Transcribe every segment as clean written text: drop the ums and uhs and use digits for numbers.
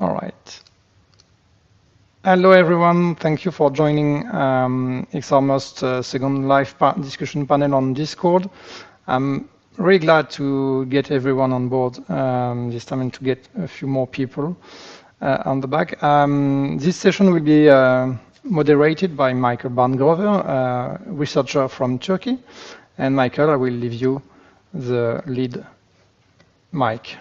All right. Hello, everyone. Thank you for joining XRMOST second live discussion panel on Discord. I'm really glad to get everyone on board this time and to get a few more people on the back. This session will be moderated by Michael Barngrover, researcher from Turkey. And Michael, I will leave you the lead mic.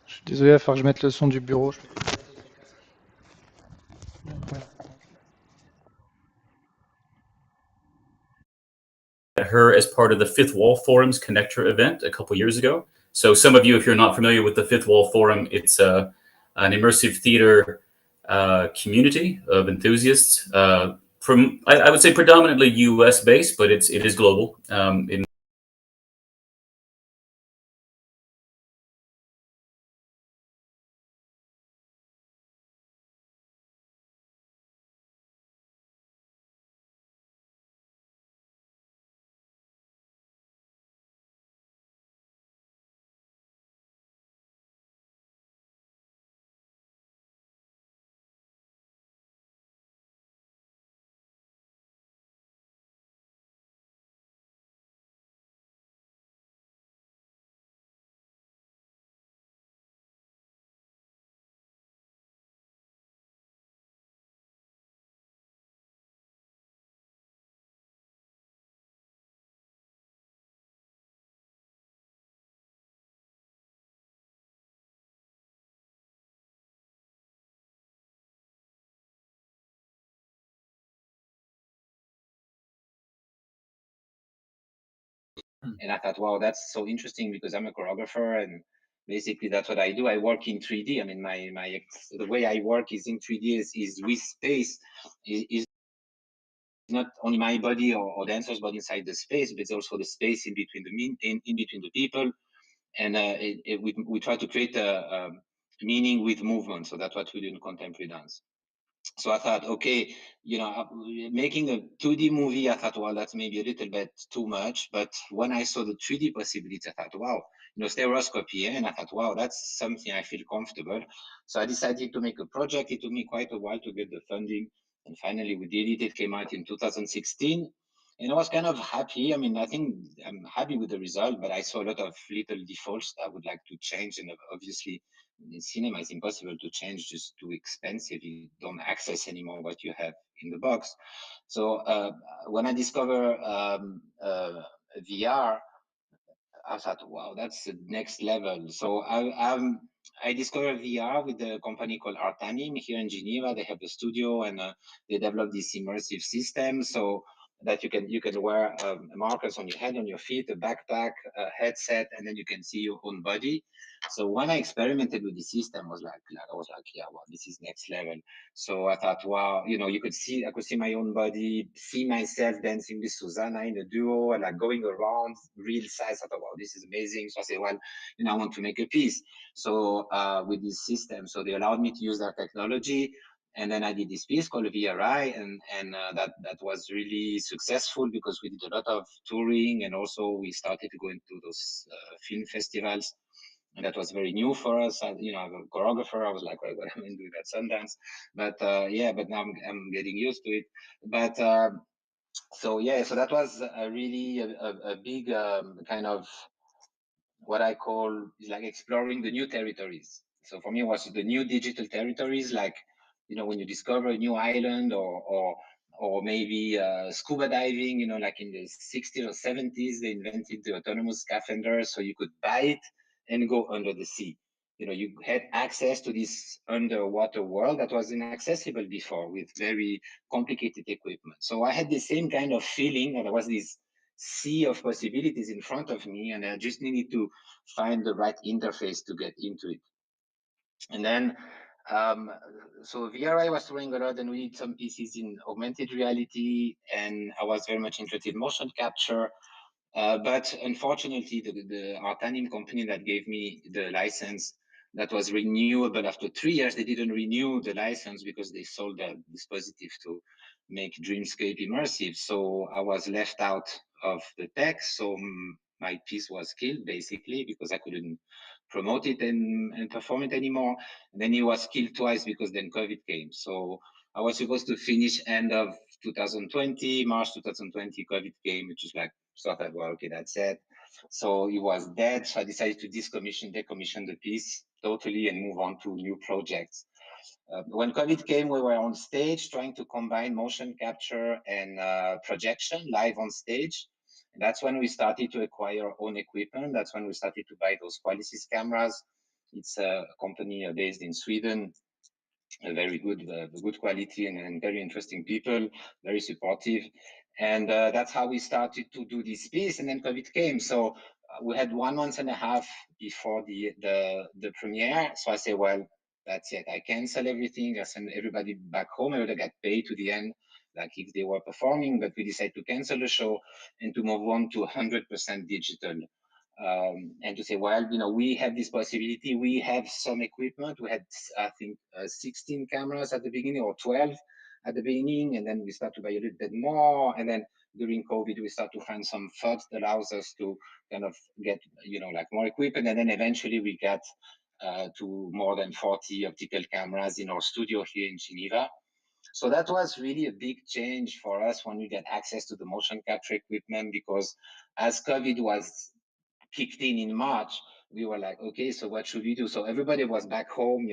Je suis désolé, il va falloir que je mette le son du bureau. Her as part of the Fifth Wall Forum's Connector event a couple years ago. So some of you, if you're not familiar with the Fifth Wall Forum, it's an immersive theater community of enthusiasts from, I would say, predominantly US based, but it is global. In And I thought, wow, that's so interesting because I'm a choreographer and basically that's what I do. I work in 3D. I mean, the way I work is in 3D is with space. Is not only my body or dancers, but inside the space, but it's also the space in between in between the people. And we try to create a meaning with movement. So that's what we do in contemporary dance. So I thought, okay, making a 2D movie, I thought, well, that's maybe a little bit too much. But when I saw the 3D possibilities, I thought, wow, stereoscopy, and I thought, wow, that's something I feel comfortable. So I decided to make a project. It took me quite a while to get the funding. And finally, we did it. It came out in 2016. And I was kind of happy. I mean, I think I'm happy with the result, but I saw a lot of little defaults that I would like to change. And obviously, In cinema, it's impossible to change, just too expensive. You don't access anymore what you have in the box. So when I discover VR, I thought, wow, that's the next level. So I discovered VR with a company called Artanim here in Geneva. They have a studio, and they developed this immersive system so that you can wear markers on your head, on your feet, a backpack, a headset, and then you can see your own body. So when I experimented with the system, I was like, yeah, wow, this is next level. So I thought, wow, I could see my own body, see myself dancing with Susanna in a duo, and like going around real size. I thought, wow, this is amazing. So I said, well, I want to make a piece. So with this system, so they allowed me to use their technology. And then I did this piece called VRI, and that was really successful because we did a lot of touring, and also we started to go into those film festivals. And that was very new for us. I'm a choreographer. I was like, well, what am I doing at Sundance? But but now I'm getting used to it. But so that was really a big kind of what I call is like exploring the new territories. So for me, it was the new digital territories, like when you discover a new island, or maybe scuba diving. Like in the 60s or 70s, they invented the autonomous scaphanders, so you could buy it and go under the sea. You had access to this underwater world that was inaccessible before with very complicated equipment. So I had the same kind of feeling that there was this sea of possibilities in front of me, and I just needed to find the right interface to get into it. And then, so VRI was throwing a lot, and we did some pieces in augmented reality, and I was very much interested in motion capture. But unfortunately, the Artanim company that gave me the license that was renewable after 3 years, they didn't renew the license because they sold the dispositive to make Dreamscape immersive. So I was left out of the tech. So my piece was killed basically because I couldn't promote it and perform it anymore. And then it was killed twice because then COVID came. So I was supposed to finish end of 2020, March 2020, COVID came, which is like, so I thought, well, okay, that's it. So it was dead. So I decided to decommission the piece totally and move on to new projects. When COVID came, we were on stage trying to combine motion capture and projection live on stage. And that's when we started to acquire our own equipment. That's when we started to buy those Qualisys cameras. It's a company based in Sweden, very good quality, and very interesting people, very supportive. And that's how we started to do this piece. And then COVID came. So we had 1 month and a half before the premiere. So I say, well, that's it. I cancel everything. I send everybody back home. I would have got paid to the end, like if they were performing, but we decided to cancel the show and to move on to 100% digital. And to say, well, we have this possibility. We have some equipment. We had, I think, 16 cameras at the beginning, or 12 at the beginning, and then we start to buy a little bit more. And then during COVID, we start to find some funds that allows us to kind of get, like more equipment. And then eventually we got to more than 40 optical cameras in our studio here in Geneva. So that was really a big change for us when we get access to the motion capture equipment, because as COVID was kicked in March, we were like, okay, so what should we do? So everybody was back home,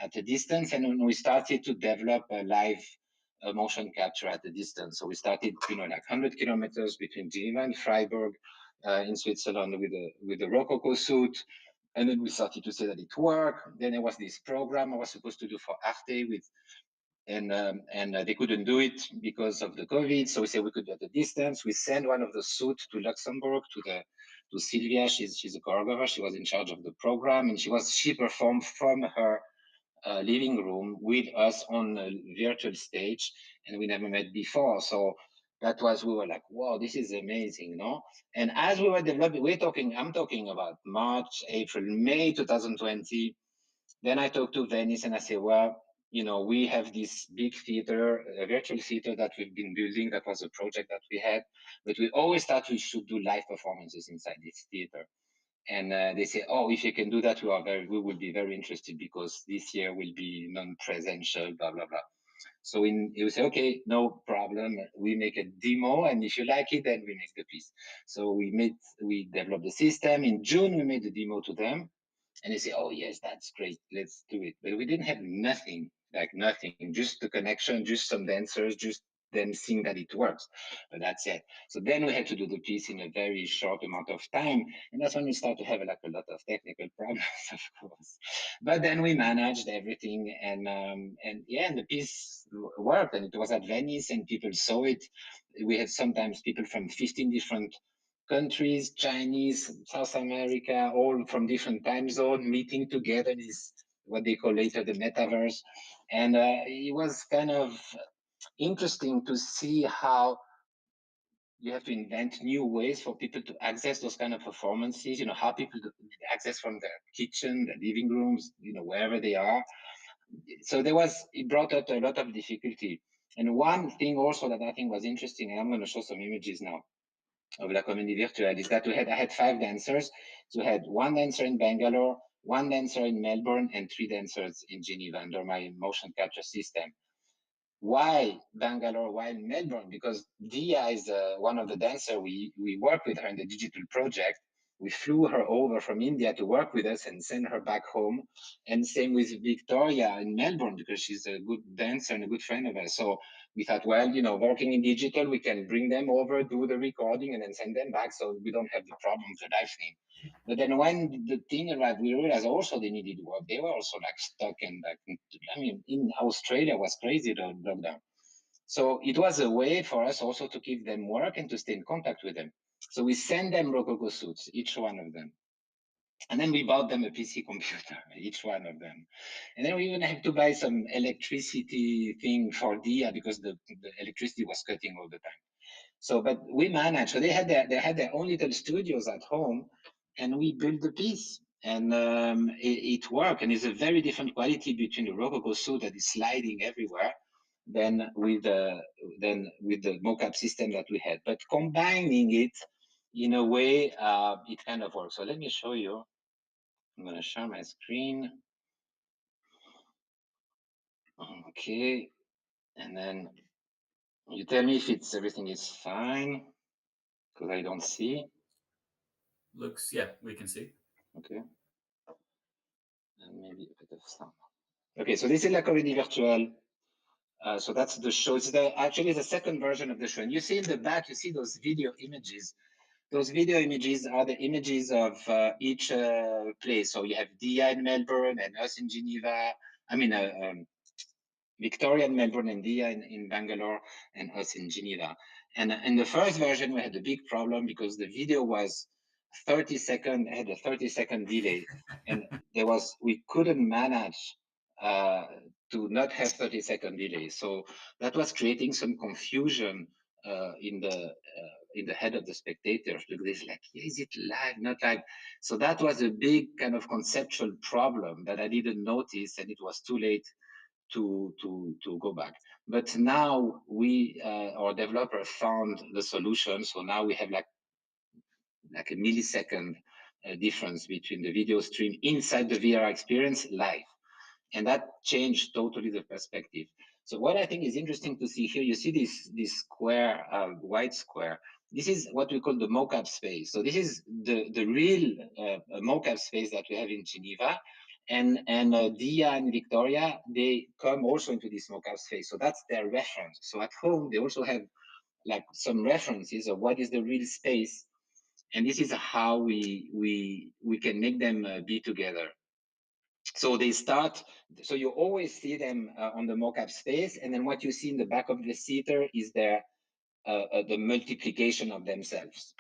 at a distance, and when we started to develop a live motion capture at a distance. So we started, like 100 kilometers between Geneva and Freiburg in Switzerland with the Rococo suit. And then we started to say that it worked. Then there was this program I was supposed to do for Arte and they couldn't do it because of the COVID. So we said we could do at a distance. We sent one of the suits to Luxembourg to Sylvia. She's a choreographer. She was in charge of the program, and she performed from her living room with us on a virtual stage, and we never met before. So we were like, wow, this is amazing, no? And as we were developing, I'm talking about March, April, May 2020. Then I talked to Venice and I said, well, we have this big theater, a virtual theater that we've been building. That was a project that we had, but we always thought we should do live performances inside this theater. And they say, oh, if you can do that, we will be very interested, because this year will be non-presential, blah, blah, blah. So we say, okay, no problem. We make a demo, and if you like it, then we make the piece. So we developed the system. In June, we made the demo to them. And they say, oh yes, that's great, let's do it. But we didn't have nothing, like nothing, just the connection, just some dancers, just them seeing that it works. But that's it. So then we had to do the piece in a very short amount of time. And that's when we start to have like a lot of technical problems, of course. But then we managed everything, and yeah, and the piece worked, and it was at Venice, and people saw it. We had sometimes people from 15 different countries, Chinese, South America, all from different time zones, meeting together in this, what they call later the metaverse. And it was kind of interesting to see how you have to invent new ways for people to access those kind of performances, you know, how people access from their kitchen, their living rooms, you know, wherever they are. So it brought up a lot of difficulty. And one thing also that I think was interesting, and I'm going to show some images now of La Comédie Virtuelle, is that I had 5 dancers. So I had 1 dancer in Bangalore, 1 dancer in Melbourne, and 3 dancers in Geneva under my motion capture system. Why Bangalore? Why Melbourne? Because Dia is one of the dancers. We work with her in the digital project. We flew her over from India to work with us and send her back home. And same with Victoria in Melbourne, because she's a good dancer and a good friend of ours. So we thought, well, you know, working in digital, we can bring them over, do the recording, and then send them back. So we don't have the problem of the live thing. But then when the thing arrived, we realized also they needed work. They were also like stuck and like, I mean, in Australia was crazy, the lockdown. So it was a way for us also to give them work and to stay in contact with them. So we send them Rococo suits, each one of them. And then we bought them a PC computer, each one of them. And then we even had to buy some electricity thing for Dia because the electricity was cutting all the time. So, but we managed. So they had their own little studios at home, and we built the piece, and it worked. And it's a very different quality between the Rococo suit that is sliding everywhere than with the mocap system that we had. But combining it in a way, it kind of works. So let me show you. I'm going to share my screen. Okay, and then you tell me if everything is fine, because I don't see. Looks, yeah, we can see. Okay. And maybe a bit of sound. Okay, so this is La Comédie Virtuelle. So that's the show. It's actually the second version of the show. And you see in the back, you see those video images. Those video images are the images of each place. So you have Dia in Melbourne and us in Geneva. I mean, Victoria in Melbourne and Dia in Bangalore and us in Geneva. And in the first version, we had a big problem because the video was 30 second, had a 30-second delay. And we couldn't manage to not have 30-second delay. So that was creating some confusion in the head of the spectators, because it's like, is it live, not live? So that was a big kind of conceptual problem that I didn't notice, and it was too late to go back. But now our developer found the solution. So now we have like a millisecond difference between the video stream inside the VR experience live. And that changed totally the perspective. So what I think is interesting to see here, you see this square, white square. This is what we call the Mocap Space. So this is the real Mocap Space that we have in Geneva. And Dia and Victoria, they come also into this Mocap Space. So that's their reference. So at home, they also have like some references of what is the real space. And this is how we can make them be together. So they start, so you always see them on the mocap space, and then what you see in the back of the theater is the multiplication of themselves.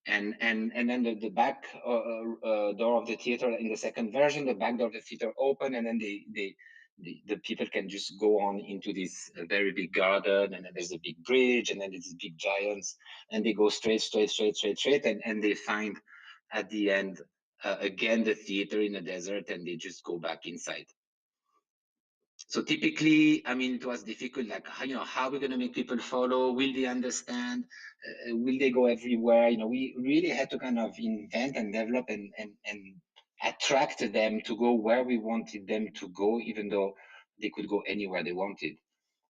And then the back door of the theater in the second version, the back door of the theater open, and then the people can just go on into this very big garden, and then there's a big bridge, and then there's big giants, and they go straight, and they find at the end again the theater in the desert, and they just go back inside. So typically, I mean, it was difficult, like, you know, how are we going to make people follow? Will they understand? Will they go everywhere? You know, we really had to kind of invent and develop and attract them to go where we wanted them to go, even though they could go anywhere they wanted.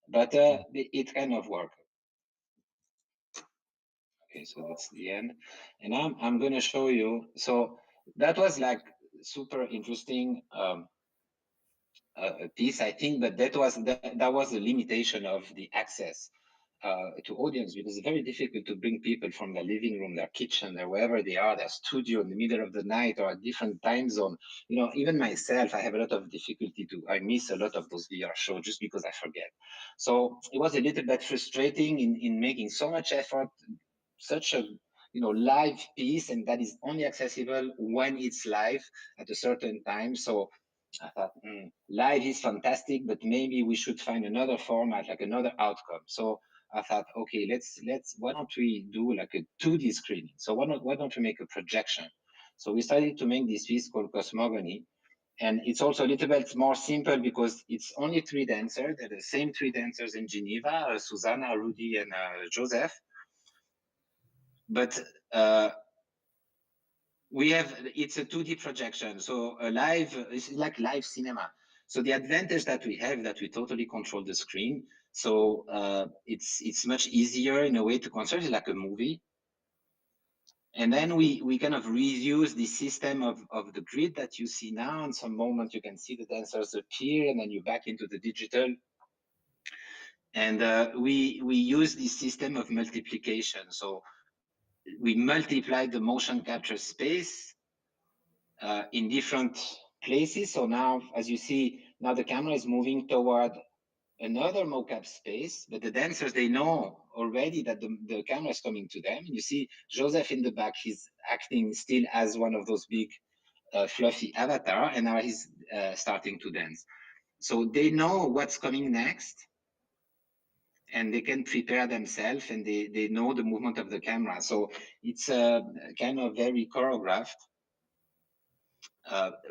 But it kind of worked. Okay, so that's the end. And I'm going to show you. So that was like super interesting piece, I think, but that was the limitation of the access to audience, because it's very difficult to bring people from their living room, their kitchen, or wherever they are, their studio in the middle of the night or a different time zone. You know, even myself, I have a lot of difficulty I miss a lot of those VR shows just because I forget. So it was a little bit frustrating in making so much effort, such a live piece, and that is only accessible when it's live at a certain time. So I thought, live is fantastic, but maybe we should find another format, like another outcome. So I thought, okay, why don't we do like a 2D screening? So why don't we make a projection? So we started to make this piece called Cosmogony. And it's also a little bit more simple because it's only 3 dancers. They're the same 3 dancers in Geneva, Susanna, Rudy, and Joseph. But it's a 2D projection. So it's like live cinema. So the advantage that we have that we totally control the screen. So it's much easier in a way to control it, like a movie. And then we kind of reuse the system of the grid that you see now. In some moment you can see the dancers appear, and then you back into the digital. And we use this system of multiplication. So we multiply the motion capture space in different places. So now, as you see, now the camera is moving toward another mocap space, but the dancers, they know already that the camera is coming to them. And you see Joseph in the back, he's acting still as one of those big fluffy avatar, and now he's starting to dance. So they know what's coming next, and they can prepare themselves, and they know the movement of the camera. So it's kind of very choreographed.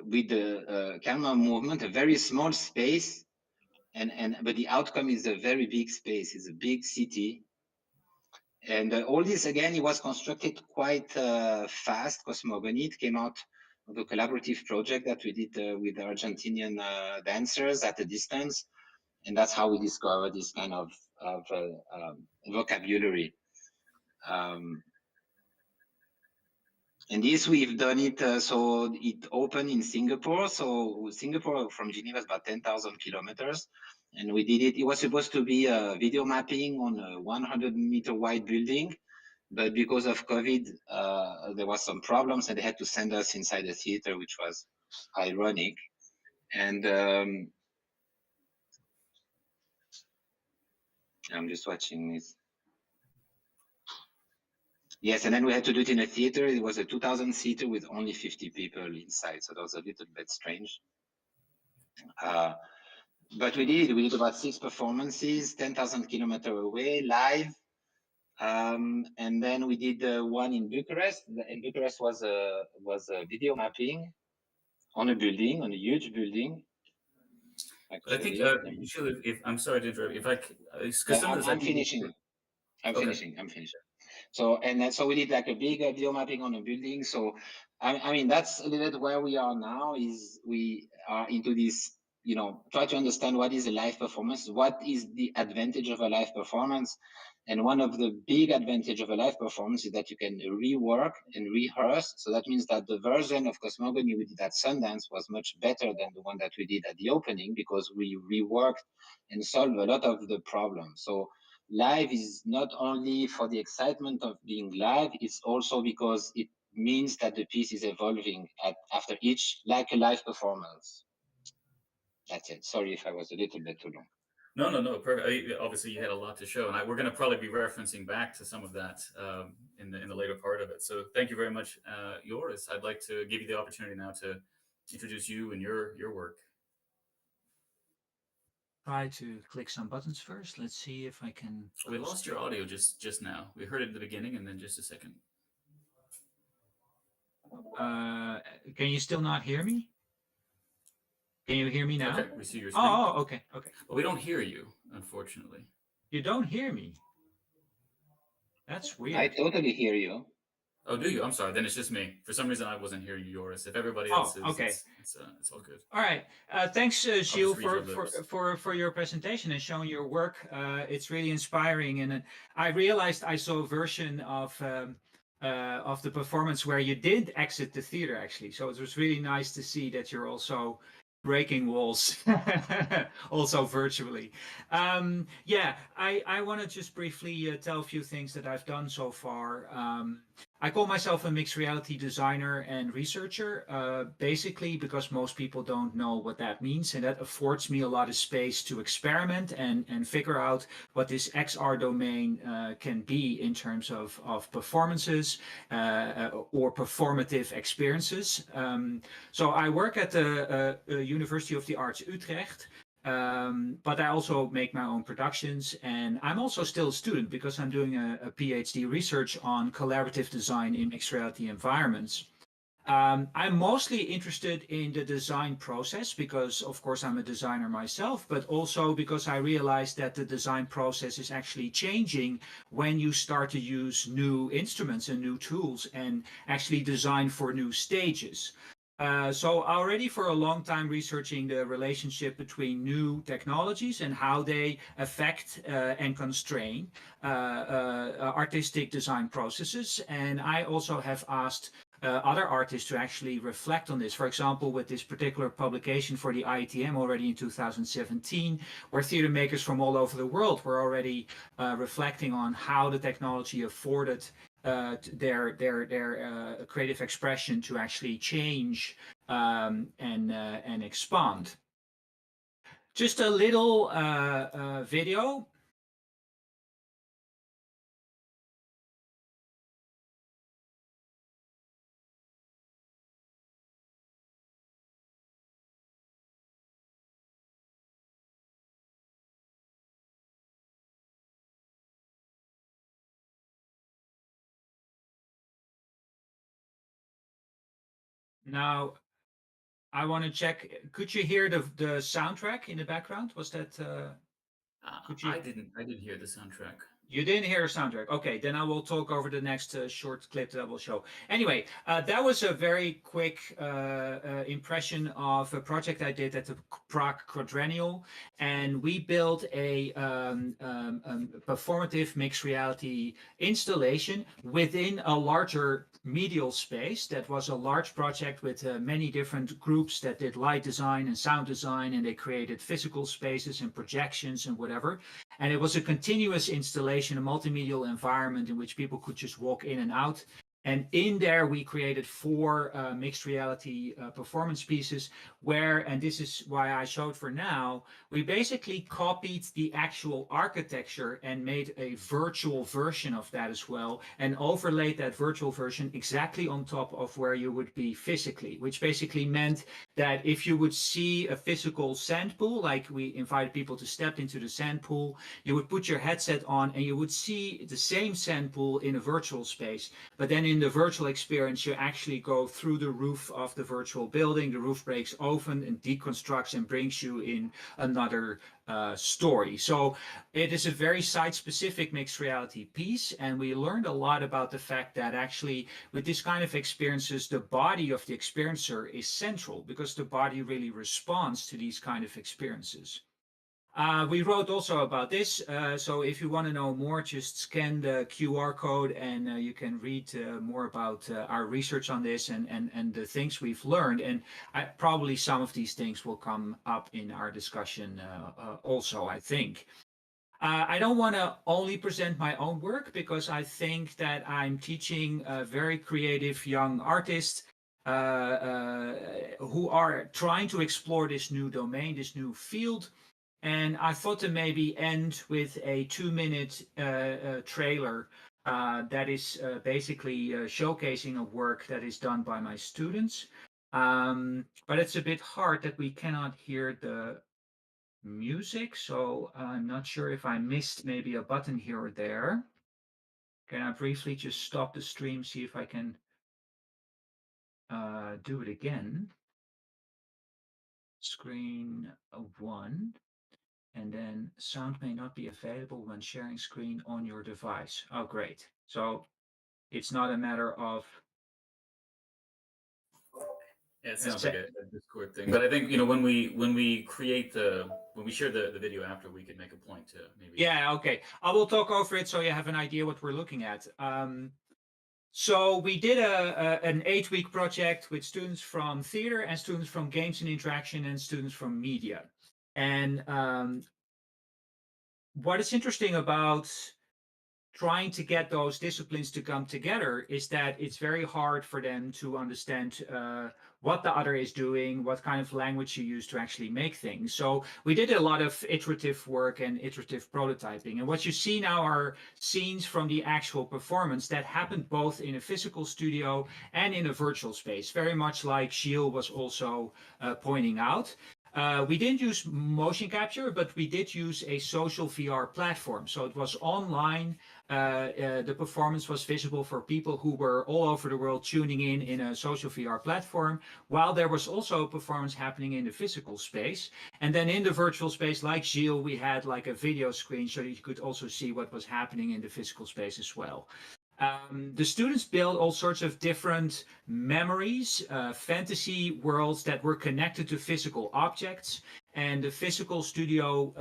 With the camera movement, a very small space, but the outcome is a very big space. It's a big city, and all this again, it was constructed quite fast. Cosmogony, it came out of a collaborative project that we did with Argentinian dancers at a distance, and that's how we discovered this kind of vocabulary. And this, we've done it, so it opened in Singapore. So Singapore from Geneva is about 10,000 kilometers. And we did it. It was supposed to be a video mapping on a 100-meter wide building. But because of COVID, there was some problems, and they had to send us inside the theater, which was ironic. And I'm just watching this. Yes, and then we had to do it in a theater. It was a 2,000 seater with only 50 people inside, so that was a little bit strange. But we did about 6 performances, 10,000 kilometers away, live. And then we did one in Bucharest. In Bucharest was a video mapping on a building, on a huge building. Actually, I think, Gilles, if I'm sorry to interrupt, if I, because some of this, I'm finishing. I'm finishing. So we did like a big video mapping on a building. So I mean, that's a little bit where we are now. Is we are into this, try to understand what is a live performance, what is the advantage of a live performance. And one of the big advantage of a live performance is that you can rework and rehearse. So that means that the version of Cosmogony we did at Sundance was much better than the one that we did at the opening, because we reworked and solved a lot of the problems. So live is not only for the excitement of being live, it's also because it means that the piece is evolving after each, like a live performance. That's it. Sorry if I was a little bit too long. No, perfect. Obviously, you had a lot to show, and we're going to probably be referencing back to some of that in the later part of it. So thank you very much, Joris. I'd like to give you the opportunity now to introduce you and your work. Try to click some buttons first. Let's see if I can. We lost your audio just now. We heard it at the beginning, and then just a second. Can you still not hear me? Can you hear me now? Okay, we see your screen. Oh, okay. But we don't hear you, unfortunately. You don't hear me? That's weird. I totally hear you. Oh, do you? I'm sorry. Then it's just me. For some reason, I wasn't hearing you, Joris. If everybody else is, okay. It's all good. All right. Thanks, Gilles, for your presentation and showing your work. It's really inspiring. And I realized I saw a version of of the performance where you did exit the theater, actually. So it was really nice to see that you're also breaking walls, also virtually. Yeah, I want to just briefly tell a few things that I've done so far. I call myself a mixed reality designer and researcher, basically because most people don't know what that means, and that affords me a lot of space to experiment and figure out what this XR domain can be in terms of performances or performative experiences. So I work at the University of the Arts Utrecht, but I also make my own productions, and I'm also still a student because I'm doing a PhD research on collaborative design in mixed reality environments. I'm mostly interested in the design process because, of course, I'm a designer myself, but also because I realized that the design process is actually changing when you start to use new instruments and new tools and actually design for new stages. So already for a long time researching the relationship between new technologies and how they affect and constrain artistic design processes. And I also have asked other artists to actually reflect on this. For example, with this particular publication for the IETM already in 2017, where theater makers from all over the world were already reflecting on how the technology afforded their creative expression to actually change and expand. Just a little video. Now, I want to check. Could you hear the soundtrack in the background? Was that? Could you? I didn't hear the soundtrack. You didn't hear a soundtrack. Okay, then I will talk over the next short clip that I will show. Anyway, that was a very quick impression of a project I did at the Prague Quadrennial, and we built a performative mixed reality installation within a larger medial space. That was a large project with many different groups that did light design and sound design, and they created physical spaces and projections and whatever. And it was a continuous installation, a multimedial environment in which people could just walk in and out. And in there, we created 4 mixed reality performance pieces where, and this is why I showed for now, we basically copied the actual architecture and made a virtual version of that as well, and overlaid that virtual version exactly on top of where you would be physically, which basically meant that if you would see a physical sand pool, like we invited people to step into the sand pool, you would put your headset on and you would see the same sand pool in a virtual space. But then in the virtual experience, you actually go through the roof of the virtual building, the roof breaks open and deconstructs and brings you in another story. So it is a very site-specific mixed reality piece, and we learned a lot about the fact that actually with this kind of experiences, the body of the experiencer is central because the body really responds to these kind of experiences. We wrote also about this, so if you want to know more, just scan the QR code and you can read more about our research on this and the things we've learned. And probably some of these things will come up in our discussion also, I think. I don't want to only present my own work because I think that I'm teaching very creative young artists who are trying to explore this new domain, this new field. And I thought to maybe end with a 2-minute trailer that is basically showcasing a work that is done by my students. But it's a bit hard that we cannot hear the music, so I'm not sure if I missed maybe a button here or there. Can I briefly just stop the stream, see if I can do it again? Screen 1. And then sound may not be available when sharing screen on your device. Oh, great. So it's not a matter of. Yeah, it sounds like a Discord thing. But I think, when we create when we share the video after, we can make a point to maybe. Yeah, okay. I will talk over it so you have an idea what we're looking at. So we did an 8-week project with students from theater and students from games and interaction and students from media. And what is interesting about trying to get those disciplines to come together is that it's very hard for them to understand what the other is doing, what kind of language you use to actually make things. So we did a lot of iterative work and iterative prototyping. And what you see now are scenes from the actual performance that happened both in a physical studio and in a virtual space, very much like Gilles was also pointing out. We didn't use motion capture, but we did use a social VR platform. So it was online. The performance was visible for people who were all over the world tuning in a social VR platform, while there was also a performance happening in the physical space. And then in the virtual space, like Gilles, we had like a video screen so you could also see what was happening in the physical space as well. The students built all sorts of different memories, fantasy worlds that were connected to physical objects. And the physical studio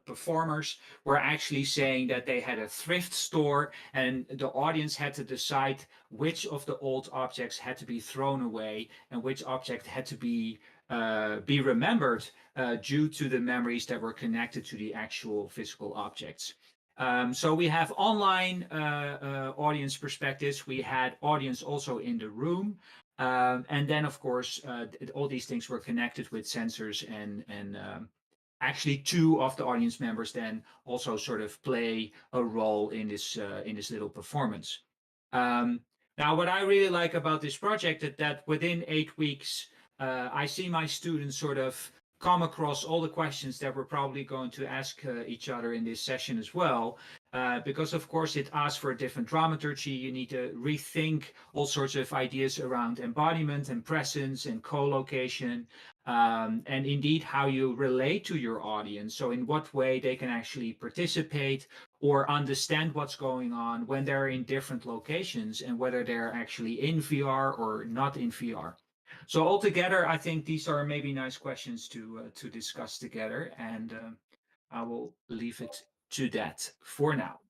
performers were actually saying that they had a thrift store, and the audience had to decide which of the old objects had to be thrown away and which object had to be remembered due to the memories that were connected to the actual physical objects. So we have online audience perspectives. We had audience also in the room. And then, of course, all these things were connected with sensors and actually 2 of the audience members then also sort of play a role in this little performance. Now, what I really like about this project is that within 8 weeks, I see my students sort of come across all the questions that we're probably going to ask each other in this session as well. Because of course it asks for a different dramaturgy. You need to rethink all sorts of ideas around embodiment and presence and co-location, and indeed how you relate to your audience. So in what way they can actually participate or understand what's going on when they're in different locations and whether they're actually in VR or not in VR. So altogether, I think these are maybe nice questions to discuss together, and I will leave it to that for now.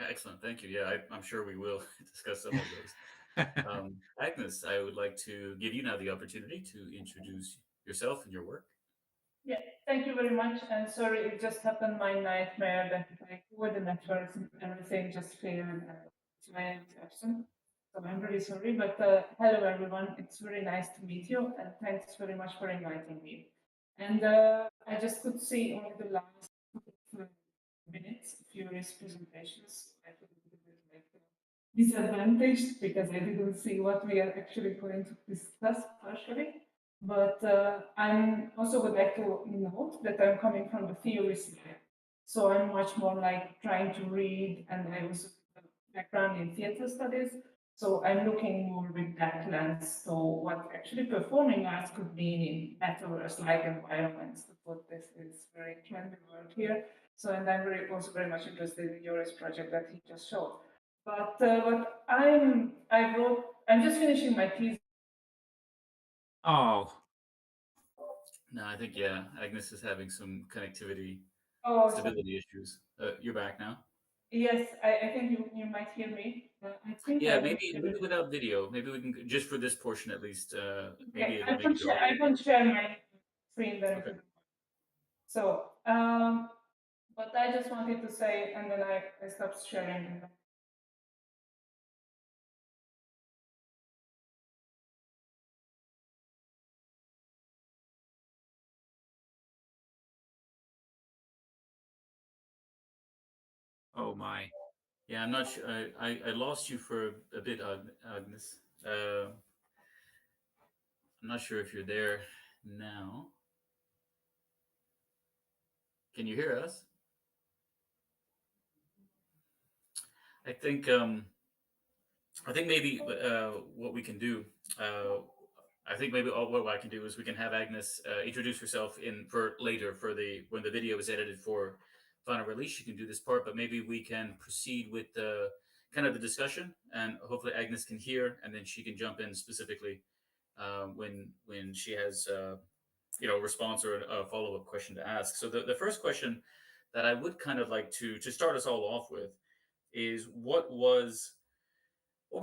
Excellent, thank you. Yeah, I'm sure we will discuss some of those. Agnes, I would like to give you now the opportunity to introduce yourself and your work. Yeah, thank you very much. And sorry, it just happened my nightmare that like all the networks and everything just failed and I was absent. So I'm really sorry, but hello everyone. It's very nice to meet you and thanks very much for inviting me. And I just could see only the last minutes of your presentations. I feel a little bit like disadvantaged because I didn't see what we are actually going to discuss partially. But I'm also would like to note that I'm coming from the theory side. So I'm much more like trying to read, and I also have a background in theater studies. So I'm looking more with that lens. So what actually performing arts could mean in metaverse-like environments. What this is very trendy word here. So, and I'm also very much interested in Joris' project that he just showed. But what I'm just finishing my thesis. Oh. No, I think, yeah, Agnes is having some connectivity stability issues. You're back now. Yes, I think you might hear me. I think yeah, maybe without video. Maybe we can just for this portion at least. Maybe okay, I can share my screen then. Okay. So, but I just wanted to say, and then I stopped sharing. Oh my. Yeah, I'm not sure. I lost you for a bit, Agnes. I'm not sure if you're there now. Can you hear us? I think maybe what we can do. I think maybe what I can do is we can have Agnes introduce herself for later for when the video is edited for final release. She can do this part, but maybe we can proceed with the kind of the discussion, and hopefully Agnes can hear, and then she can jump in specifically when she has a response or a follow up question to ask. So the first question that I would kind of like to start us all off with is what were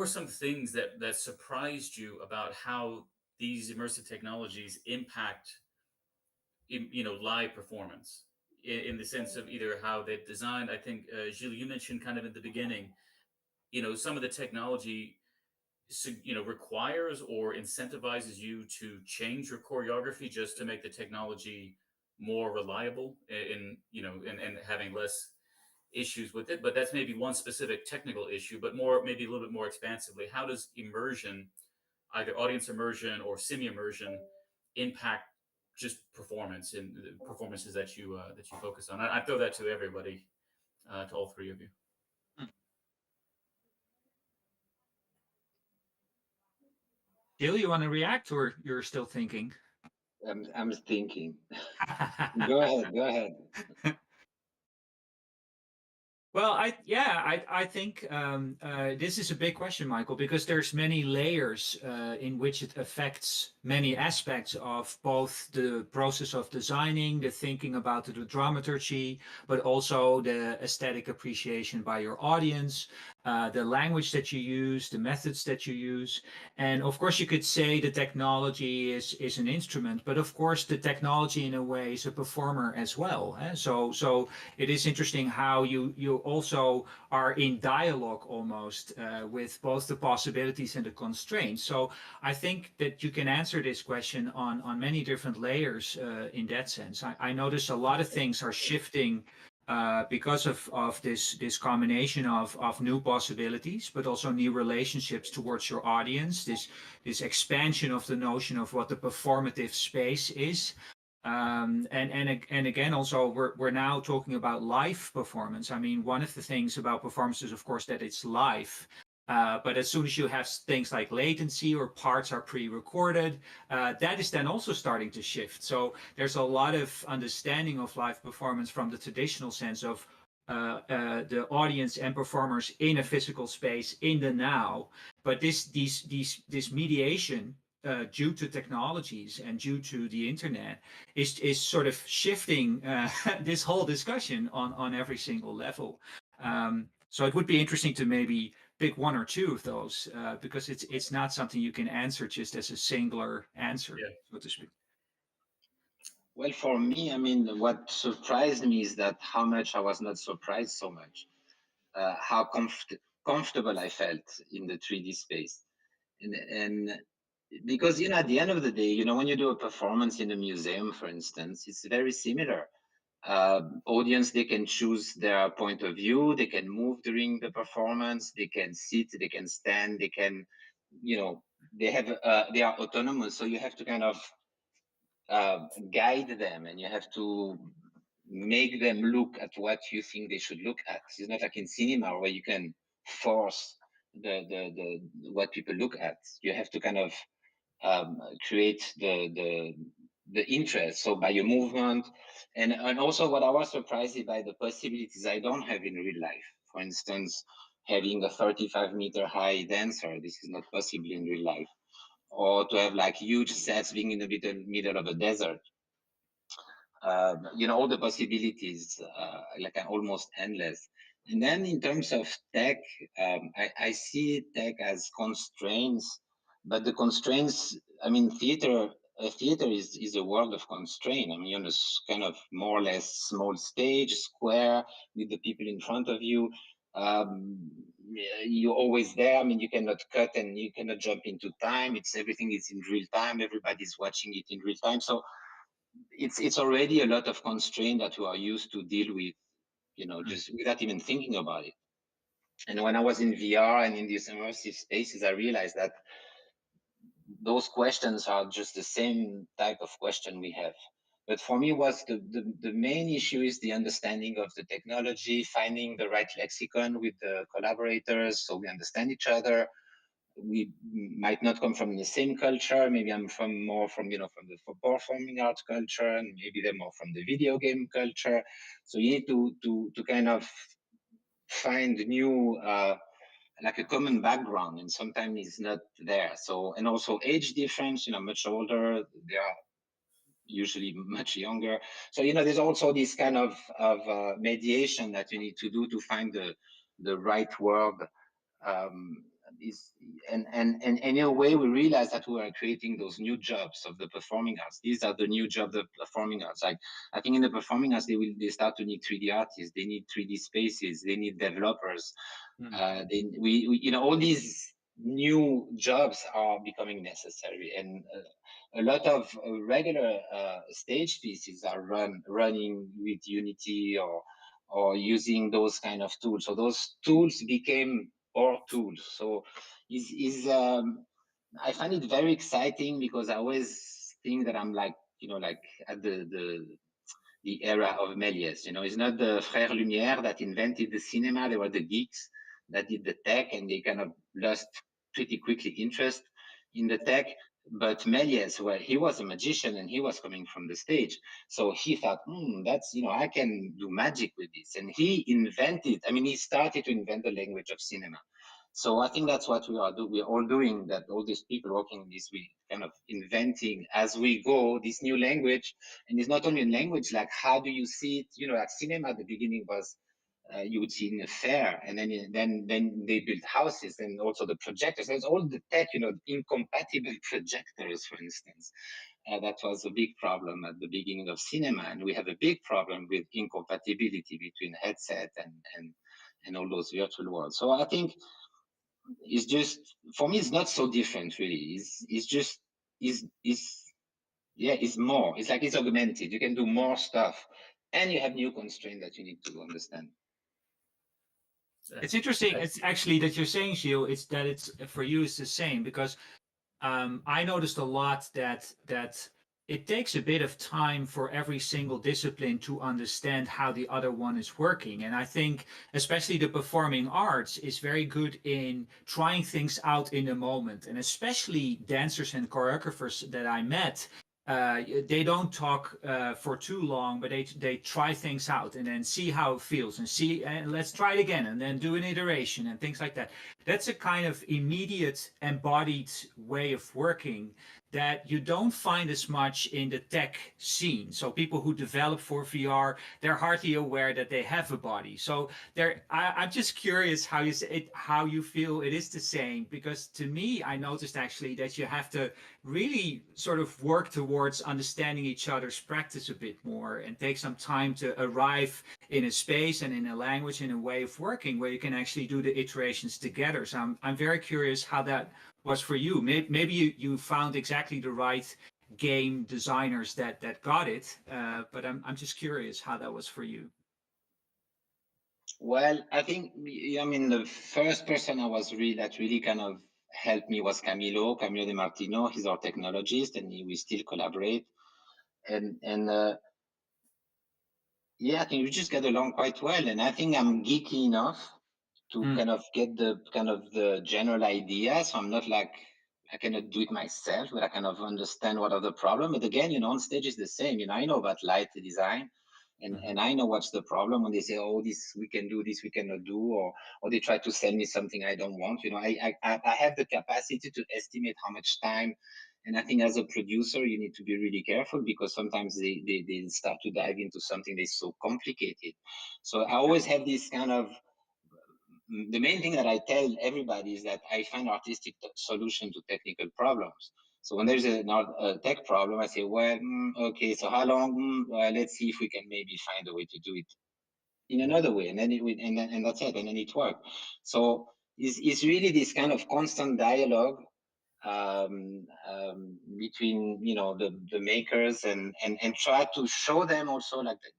some things that surprised you about how these immersive technologies impact live performance in the sense of either how they've designed. I think Gilles, you mentioned kind of at the beginning, some of the technology requires or incentivizes you to change your choreography just to make the technology more reliable and having less issues with it. But that's maybe one specific technical issue, but maybe a little bit more expansively, how does immersion, either audience immersion or semi immersion, impact just performance and the performances that you focus on? I throw that to everybody, to all three of you. Gilles, you want to react, or you're still thinking? I'm thinking. Go ahead. Well, I think this is a big question, Michael, because there's many layers in which it affects many aspects of both the process of designing, the thinking about the dramaturgy, but also the aesthetic appreciation by your audience, the language that you use, the methods that you use. And of course, you could say the technology is an instrument, but of course, the technology in a way is a performer as well. So it is interesting how you also are in dialogue almost with both the possibilities and the constraints. So I think that you can answer this question on many different layers in that sense. I notice a lot of things are shifting because of this combination of new possibilities, but also new relationships towards your audience, this expansion of the notion of what the performative space is. And again, also we're now talking about live performance. I mean, one of the things about performance is, of course, that it's live. But as soon as you have things like latency or parts are pre-recorded, that is then also starting to shift. So there's a lot of understanding of live performance from the traditional sense of the audience and performers in a physical space in the now. But this mediation due to technologies and due to the internet is sort of shifting this whole discussion on every single level. So it would be interesting to maybe pick one or two of those because it's not something you can answer just as a singular answer, so to speak. Well, for me, I mean, what surprised me is that how much I was not surprised so much, how comfortable I felt in the 3D space. And because, at the end of the day, when you do a performance in a museum, for instance, it's very similar. Audience, they can choose their point of view, they can move during the performance, they can sit, they can stand, they can, they are autonomous. So you have to kind of guide them, and you have to make them look at what you think they should look at. It's not like in cinema where you can force the what people look at. You have to kind of create the interest. So by your movement, and also what I was surprised by the possibilities I don't have in real life. For instance, having a 35-meter high dancer, this is not possible in real life. Or to have like huge sets being in the middle of a desert. All the possibilities, like almost endless. And then in terms of tech, I see tech as constraints, but the constraints, I mean, theater is a world of constraint. I mean, you're on a kind of more or less small stage, square, with the people in front of you. You're always there. I mean, you cannot cut and you cannot jump into time. Everything is in real time. Everybody's watching it in real time. So it's already a lot of constraint that we are used to deal with, just without even thinking about it. And when I was in VR and in these immersive spaces, I realized that those questions are just the same type of question we have. But for me, was the main issue is the understanding of the technology, finding the right lexicon with the collaborators so we understand each other. We might not come from the same culture. Maybe I'm more from the performing arts culture, and maybe they're more from the video game culture. So you need to kind of find new, like a common background, and sometimes it's not there. So, and also age difference, much older, they are usually much younger. So, there's also this kind of mediation that you need to do to find the the right word. And in a way, we realized that we were creating those new jobs of the performing arts. These are the new jobs of the performing arts. Like, I think in the performing arts, they start to need 3D artists. They need 3D spaces. They need developers. We all these new jobs are becoming necessary, and a lot of regular stage pieces are running with Unity or using those kind of tools. So those tools became our tools. So I find it very exciting because I always think that I'm like at the era of Méliès. It's not the Frères Lumière that invented the cinema. They were the geeks that did the tech, and they kind of lost pretty quickly interest in the tech. But Méliès, well, he was a magician and he was coming from the stage. So he thought, that's, I can do magic with this. And he started to invent the language of cinema. So I think that's what we're all doing, that all these people working in this, we kind of inventing as we go this new language. And it's not only a language, like how do you see it? Like cinema at the beginning was, you would see in a fair, and then they built houses, and also the projectors. There's all the tech, incompatible projectors, for instance. That was a big problem at the beginning of cinema, and we have a big problem with incompatibility between headset and all those virtual worlds. So I think it's just, for me, it's not so different really. It's more. It's like it's augmented. You can do more stuff, and you have new constraints that you need to understand. It's interesting. It's actually that you're saying, Gilles, it's for you it's the same, because I noticed a lot that it takes a bit of time for every single discipline to understand how the other one is working. And I think especially the performing arts is very good in trying things out in the moment. And especially dancers and choreographers that I met, they don't talk for too long, but they try things out and then see how it feels and let's try it again and then do an iteration and things like that. That's a kind of immediate embodied way of working that you don't find as much in the tech scene. So people who develop for VR, they're hardly aware that they have a body. So I'm just curious how you feel it is the same, because to me, I noticed actually that you have to really sort of work towards understanding each other's practice a bit more and take some time to arrive in a space and in a language, in a way of working where you can actually do the iterations together. So I'm very curious how that was for you. Maybe you found exactly the right game designers that got it, but I'm just curious how that was for you. Well, I think, the first person that really kind of helped me was Camilo De Martino. He's our technologist, and we still collaborate. And I think we just get along quite well. And I think I'm geeky enough to kind of get the general idea. So I'm not like, I cannot do it myself, but I kind of understand what are the problem. But again, on stage is the same. I know about light design, and I know what's the problem when they say, oh, this we can do, this we cannot do, or they try to sell me something I don't want. I have the capacity to estimate how much time. And I think as a producer, you need to be really careful, because sometimes they start to dive into something that's so complicated. So I always have this kind of, the main thing that I tell everybody is that I find artistic solution to technical problems. So when there's a tech problem, I say, well, okay, so how long? Well, let's see if we can maybe find a way to do it in another way, and then and that's it, and then it worked. So it's really this kind of constant dialogue between the makers and try to show them also, like, that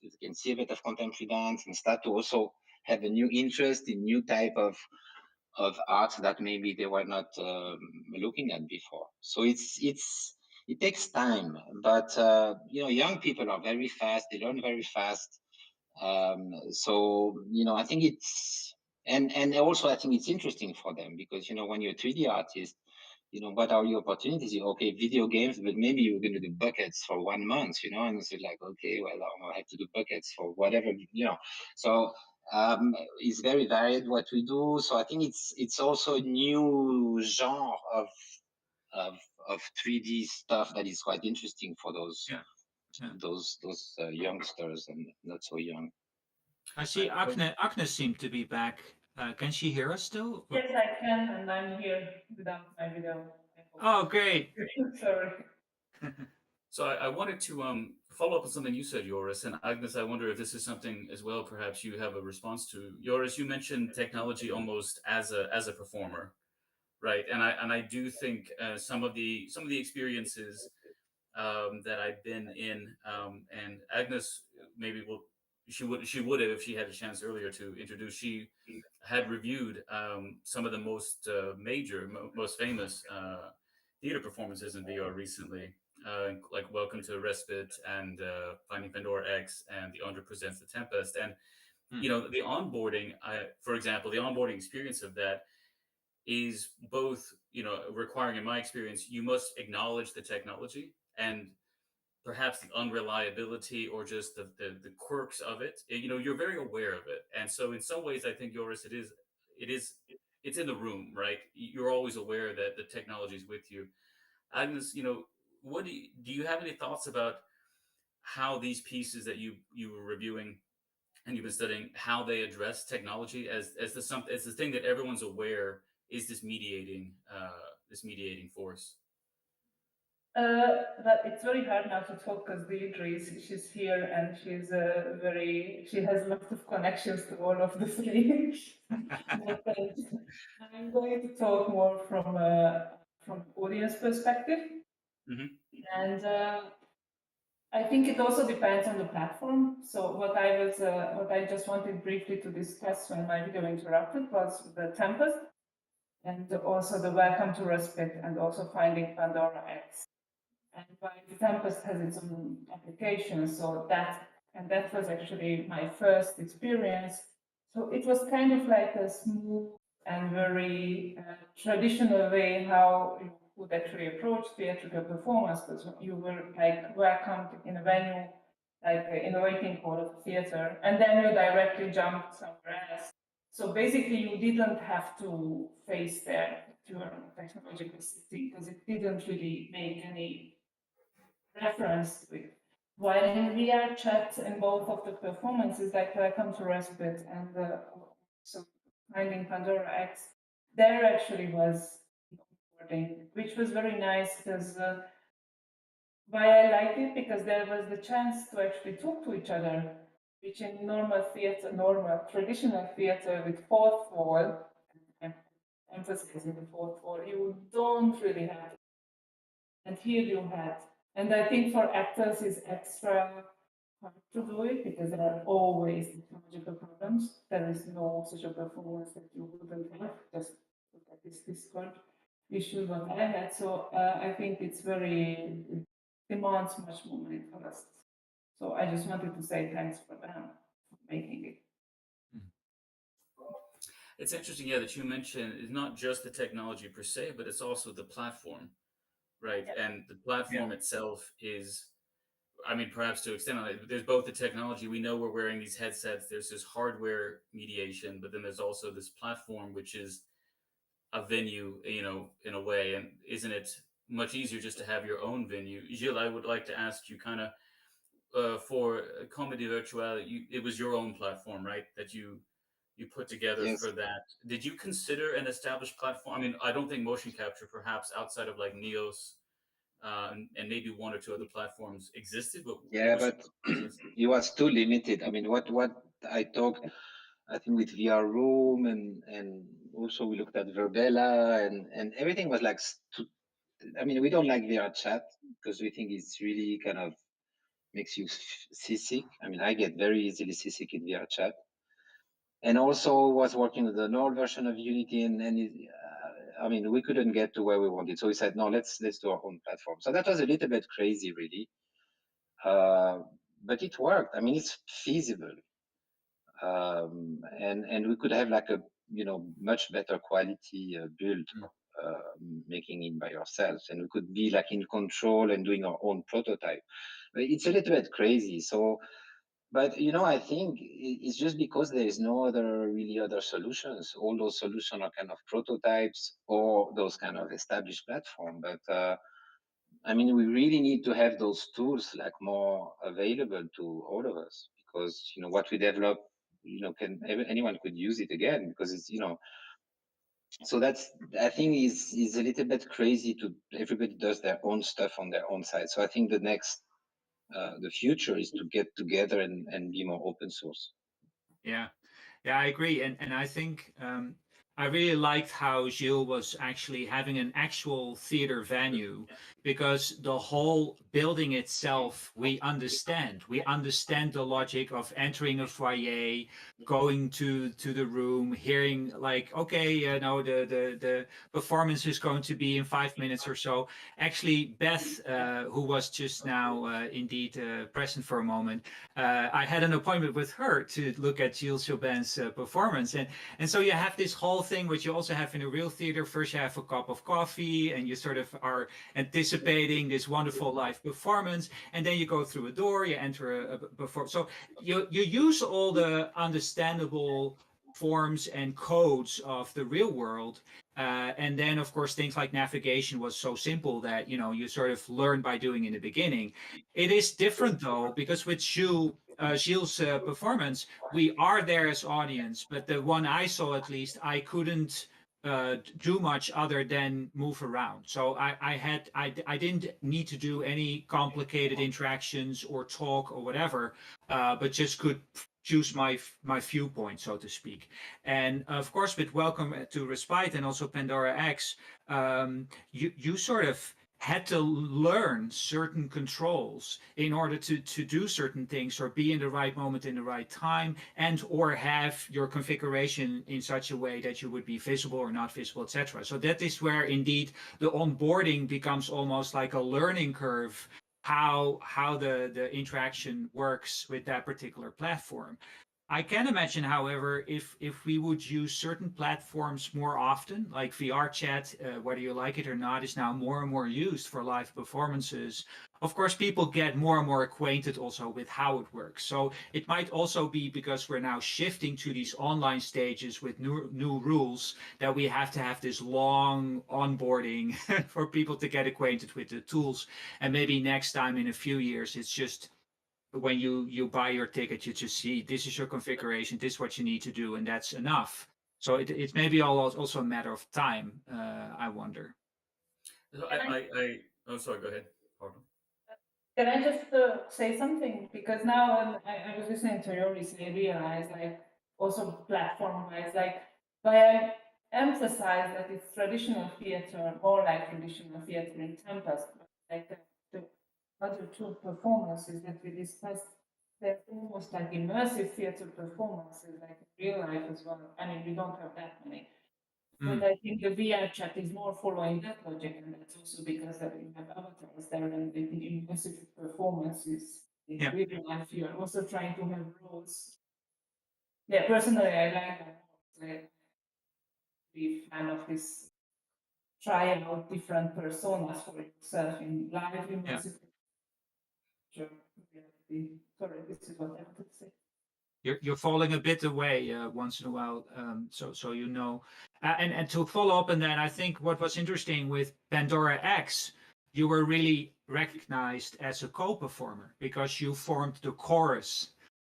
you can see a bit of contemporary dance and start to also have a new interest in new type of art that maybe they were not looking at before. So it takes time, but young people are very fast, they learn very fast. So I think it's, and also I think it's interesting for them, because when you're a 3D artist, what are your opportunities? Okay, video games, but maybe you're going to do buckets for 1 month, and it's like, okay, well, I have to do buckets for whatever, So it's very varied what we do. So I think it's also a new genre of 3D stuff that is quite interesting for those youngsters and not so young. I see Ágnes seemed to be back. Can she hear us still? Yes, I can, and I'm here without my video. Oh, great. Sorry. So I wanted to follow up on something you said, Joris, and Agnes, I wonder if this is something as well, perhaps you have a response to. Joris, you mentioned technology almost as a performer, right? And I do think some of the experiences that I've been in, and Agnes maybe she would have if she had a chance earlier to introduce. She had reviewed some of the most most famous theater performances in VR recently, like Welcome to Respite and Finding Pandora X and The Andre Presents the Tempest. And you know, the onboarding, for example, the onboarding experience of that is both, you know, requiring, in my experience, you must acknowledge the technology and perhaps the unreliability or just the quirks of it. You know, you're very aware of it. And so in some ways, I think, Joris, it's in the room, right? You're always aware that the technology is with you. Agnes, you know, what do you have any thoughts about how these pieces that you were reviewing and you've been studying, how they address technology as the thing that everyone's aware is this mediating force? But it's very hard now to talk because Deirdre she's here and she has lots of connections to all of the three. But, I'm going to talk more from audience perspective, and I think it also depends on the platform. So what I just wanted briefly to discuss when my video interrupted was the Tempest, and also the Welcome to Respite, and also Finding Pandora X. And while the Tempest has its own application, so that was actually my first experience. So it was kind of like a smooth and very traditional way how you would actually approach theatrical performance, because you were like welcomed in a venue, like in a waiting hall of a theater, and then you directly jumped somewhere else. So basically, you didn't have to face their technological city because it didn't really make any reference to it. While in VR chat in both of the performances, like Welcome to Respite and so Finding Pandora X, there actually was recording, which was very nice because why I liked it, because there was the chance to actually talk to each other, which in normal theater, normal traditional theater with fourth wall, emphasizing the fourth wall, you don't really have. And here you had. And I think for actors it's extra hard to do it because there are always technological problems. There is no such a performance that you wouldn't have. Just look at this Discord issue that I had. So I think it's very, it demands much more mindfulness. So I just wanted to say thanks for them for making it. It's interesting, yeah, that you mentioned it's not just the technology per se, but it's also the platform, right? Yeah. And the platform itself is, I mean, perhaps to extend on it, there's both the technology. We know we're wearing these headsets. There's this hardware mediation, but then there's also this platform, which is a venue, you know, in a way. And isn't it much easier just to have your own venue? Gilles, I would like to ask you kind of for Comedy Virtual, it was your own platform, right? That you put together Yes. for that. Did you consider an established platform? I mean, I don't think motion capture, perhaps outside of like Neos, and maybe one or two other platforms existed, but yeah, but it was too limited. I mean, what I talked, I think with VR Room and also we looked at Verbella and everything was like, I mean, we don't like VR chat because we think it's really kind of makes you seasick. I mean, I get very easily seasick in VR chat. And also was working with an old version of Unity, and I mean, we couldn't get to where we wanted. So we said, no, let's do our own platform. So that was a little bit crazy, really. But it worked. I mean, it's feasible. And we could have like a, you know, much better quality build, making it by ourselves. And we could be like in control and doing our own prototype. But it's a little bit crazy. So, but you know, I think it's just because there is no really other solutions. All those solutions are kind of prototypes or those kind of established platform. But I mean, we really need to have those tools like more available to all of us, because you know what we develop anyone could use it again, because it's, so that's, I think is a little bit crazy to everybody does their own stuff on their own side. So I think the future is to get together and be more open source. Yeah, I agree, and I think I really liked how Gilles was actually having an actual theater venue, because the whole building itself, we understand the logic of entering a foyer, going to the room, hearing like, okay, the performance is going to be in 5 minutes or so. Actually, Beth, who was just now indeed present for a moment, I had an appointment with her to look at Gilles Jobin's performance, and so you have this whole thing which you also have in a real theater. First you have a cup of coffee and you sort of are anticipating this wonderful live performance, and then you go through a door, you enter a performance. So you use all the understandable forms and codes of the real world, and then of course things like navigation was so simple that you sort of learn by doing in the beginning. It is different though, because with Gilles' performance, we are there as audience, but the one I saw, at least, I couldn't do much other than move around. So I didn't need to do any complicated interactions or talk or whatever, but just could choose my viewpoint, so to speak. And of course, with Welcome to Respite and also Pandora X, you sort of had to learn certain controls in order to do certain things, or be in the right moment in the right time, and or have your configuration in such a way that you would be visible or not visible, etc. So that is where indeed the onboarding becomes almost like a learning curve, how the interaction works with that particular platform. I can imagine, however, if we would use certain platforms more often, like VR chat, whether you like it or not, is now more and more used for live performances. Of course, people get more and more acquainted also with how it works. So it might also be because we're now shifting to these online stages with new rules, that we have to have this long onboarding for people to get acquainted with the tools. And maybe next time in a few years, it's just when you buy your ticket, you just see this is your configuration, this is what you need to do, and that's enough. So it's maybe also a matter of time, I wonder. Oh, sorry, go ahead. Pardon. Can I just say something? Because now when I was listening to you recently, I realized, like, also platform-wise, like, why I emphasize that it's traditional theater, more like traditional theater in Tempest, like the other two performances that we discussed, they're almost like immersive theater performances, like in real life as well. I mean, we don't have that many. But I think the VR chat is more following that logic, and that's also because we have avatars there and the immersive performances in real life. You are also trying to have roles. Yeah, personally, I like that. I be fan of this trying out different personas for yourself in live immersive reality. Sorry, this is what I wanted to say. You're falling a bit away once in a while, so you know. And to follow up on that, I think what was interesting with Pandora X, you were really recognized as a co-performer because you formed the chorus.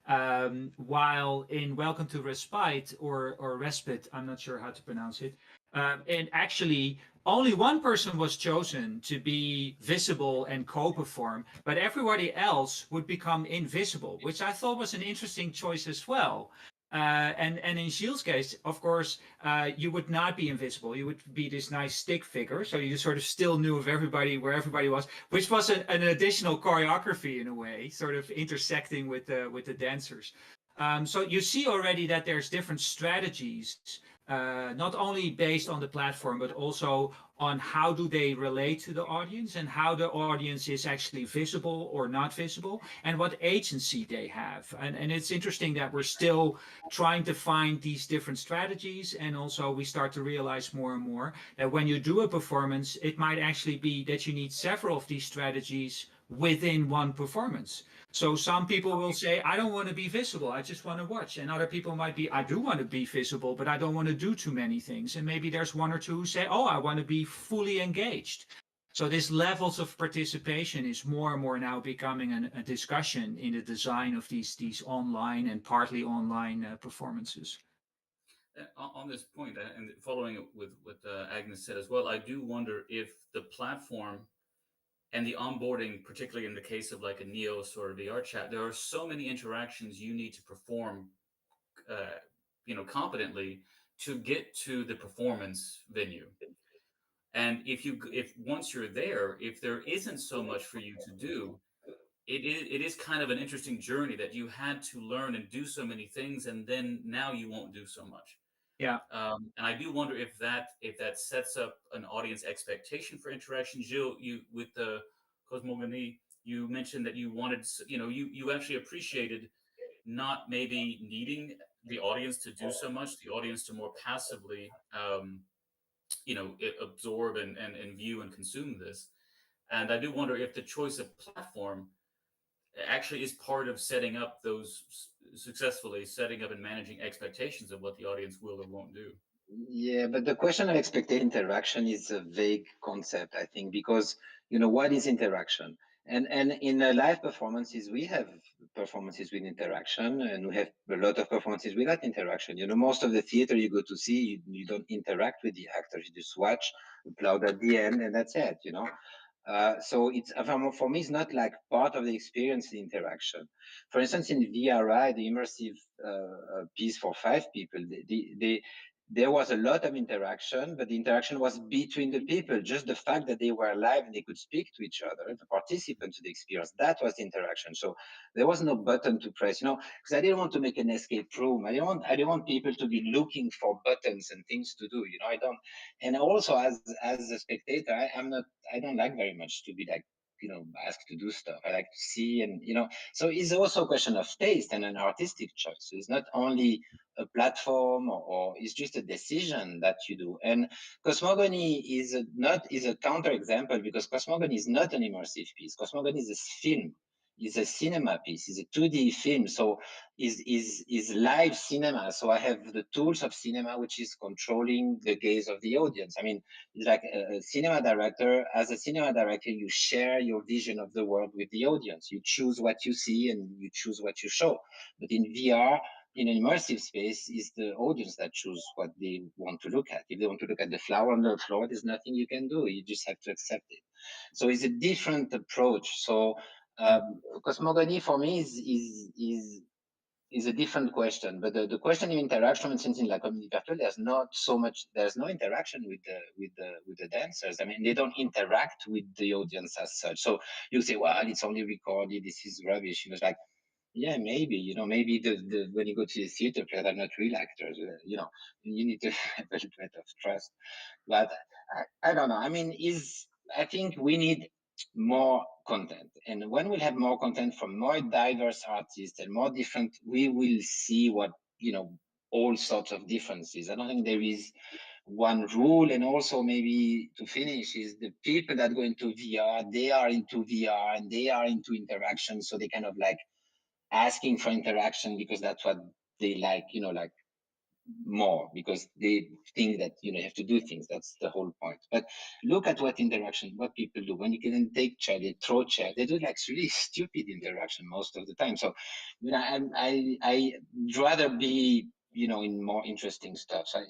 While in Welcome to Respite or Respite, I'm not sure how to pronounce it, and actually only one person was chosen to be visible and co-perform, but everybody else would become invisible, which I thought was an interesting choice as well. And in Gilles' case, of course, you would not be invisible. You would be this nice stick figure, so you sort of still knew of everybody, where everybody was, which was an additional choreography in a way, sort of intersecting with the dancers. So you see already that there's different strategies, not only based on the platform, but also on how do they relate to the audience and how the audience is actually visible or not visible and what agency they have. And it's interesting that we're still trying to find these different strategies. And also we start to realize more and more that when you do a performance, it might actually be that you need several of these strategies within one performance. So some people will say, I don't want to be visible, I just want to watch. And other people might be, I do want to be visible, but I don't want to do too many things. And maybe there's one or two who say, oh, I want to be fully engaged. So this levels of participation is more and more now becoming a discussion in the design of these online and partly online performances. On this point, and following up with what Agnes said as well, I do wonder if the platform and the onboarding, particularly in the case of like a Neos or a VR chat, there are so many interactions you need to perform, competently to get to the performance venue. And if once you're there, if there isn't so much for you to do, it is kind of an interesting journey that you had to learn and do so many things, and then now you won't do so much. Yeah. And I do wonder if that sets up an audience expectation for interaction. Gilles, you with the Cosmogony, you mentioned that you wanted, you actually appreciated not maybe needing the audience to do so much, the audience to more passively, absorb and view and consume this. And I do wonder if the choice of platform actually is part of setting up successfully setting up and managing expectations of what the audience will or won't do. Yeah, but the question of expected interaction is a vague concept, I think, because what is interaction? And in live performances, we have performances with interaction, and we have a lot of performances without interaction. Most of the theater you go to see, you don't interact with the actors; you just watch, applaud at the end, and that's it. So it's for me, it's not like part of the experience, the interaction. For instance, in VRI, the immersive piece for 5 people, there was a lot of interaction, but the interaction was between the people. Just the fact that they were alive and they could speak to each other, the participants to the experience, that was the interaction. So there was no button to press, because I didn't want to make an escape room. I didn't want people to be looking for buttons and things to do. I don't. And also, as a spectator, I don't like very much to be like, asked to do stuff. I like to see, and so it's also a question of taste and an artistic choice. So it's not only a platform or it's just a decision that you do. And Cosmogony is a counterexample, because Cosmogony is not an immersive piece. Cosmogony is a film. Is a cinema piece, is a 2D film, so is live cinema. So I have the tools of cinema, which is controlling the gaze of the audience. I mean, it's like a cinema director. As a cinema director, you share your vision of the world with the audience. You choose what you see and you choose what you show. But in VR, in an immersive space, is the audience that choose what they want to look at. If they want to look at the flower on the floor, there's nothing you can do. You just have to accept it. So it's a different approach. So Cosmogony for me is a different question. But the question of interaction in something like community virtual, there's no interaction with the dancers. I mean, they don't interact with the audience as such. So you say, well, it's only recorded. This is rubbish. It's like, yeah, maybe, maybe when you go to the theater, they're not real actors. You need to have a little bit of trust. But I don't know. I mean, I think we need more content. And when we'll have more content from more diverse artists and more different, we will see what, all sorts of differences. I don't think there is one rule. And also, maybe to finish, is the people that go into VR, they are into VR and they are into interaction. So they kind of like asking for interaction because that's what they like, like more, because they think that you have to do things. That's the whole point. But look at what people do when you can take chair, they throw chair, they do like really stupid interaction most of the time. So I'd rather be in more interesting stuff. So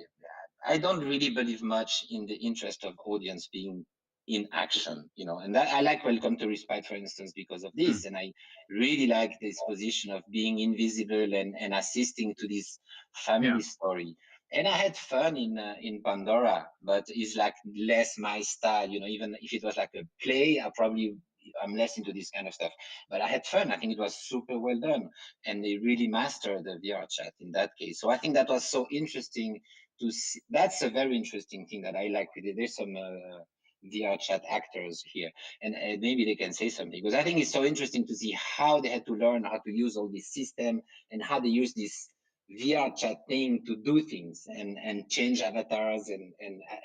I don't really believe much in the interest of audience being in action, and that I like Welcome to Respite, for instance, because of this. And I really like this position of being invisible and assisting to this family story. And I had fun in Pandora, but it's like less my style, even if it was like a play, I'm less into this kind of stuff. But I had fun. I think it was super well done. And they really mastered the VR chat in that case. So I think that was so interesting to see. That's a very interesting thing that I like with it. There's some VR chat actors here, and maybe they can say something, because I think it's so interesting to see how they had to learn how to use all this system and how they use this VR chat thing to do things and change avatars. And